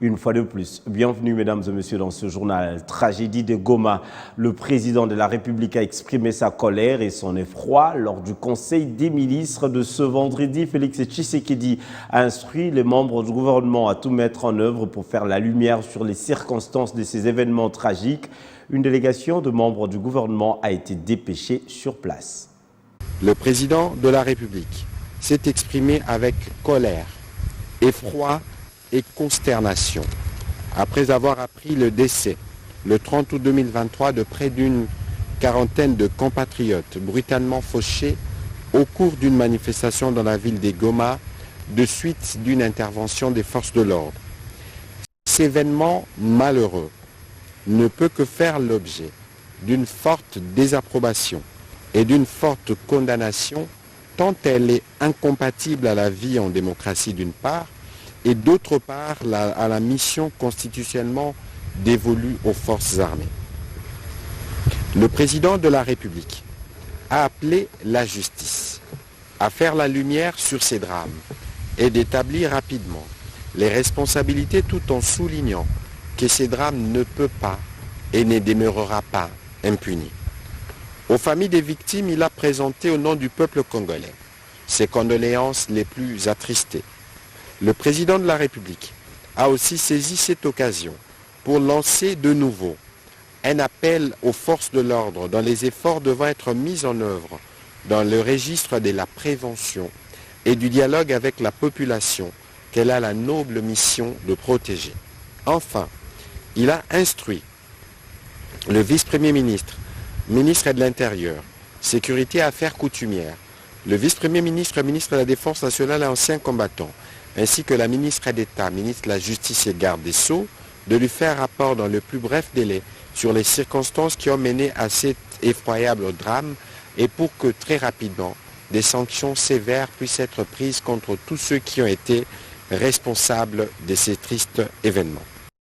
Une fois de plus, bienvenue mesdames et messieurs dans ce journal. Tragédie de Goma. Le président de la République a exprimé sa colère et son effroi lors du Conseil des ministres de ce vendredi. Félix Tshisekedi a instruit les membres du gouvernement à tout mettre en œuvre pour faire la lumière sur les circonstances de ces événements tragiques. Une délégation de membres du gouvernement a été dépêchée sur place. Le président de la République s'est exprimé avec colère, effroi et consternation après avoir appris le décès le 30 août 2023 de près d'une quarantaine de compatriotes brutalement fauchés au cours d'une manifestation dans la ville de Goma de suite d'une intervention des forces de l'ordre. Cet événement malheureux ne peut que faire l'objet d'une forte désapprobation et d'une forte condamnation tant elle est incompatible à la vie en démocratie d'une part et d'autre part à la mission constitutionnellement dévolue aux forces armées. Le président de la République a appelé la justice à faire la lumière sur ces drames et d'établir rapidement les responsabilités tout en soulignant que ces drames ne peuvent pas et ne demeurera pas impunis. Aux familles des victimes, il a présenté au nom du peuple congolais ses condoléances les plus attristées. Le président de la République a aussi saisi cette occasion pour lancer de nouveau un appel aux forces de l'ordre dont les efforts devant être mis en œuvre dans le registre de la prévention et du dialogue avec la population qu'elle a la noble mission de protéger. Enfin, il a instruit le vice-premier ministre, ministre de l'Intérieur, Sécurité et Affaires coutumières, le vice-premier ministre, ministre de la Défense nationale et ancien combattant, ainsi que la ministre d'État, ministre de la Justice et garde des Sceaux, de lui faire rapport dans le plus bref délai sur les circonstances qui ont mené à cet effroyable drame et pour que très rapidement des sanctions sévères puissent être prises contre tous ceux qui ont été responsables de ces tristes événements.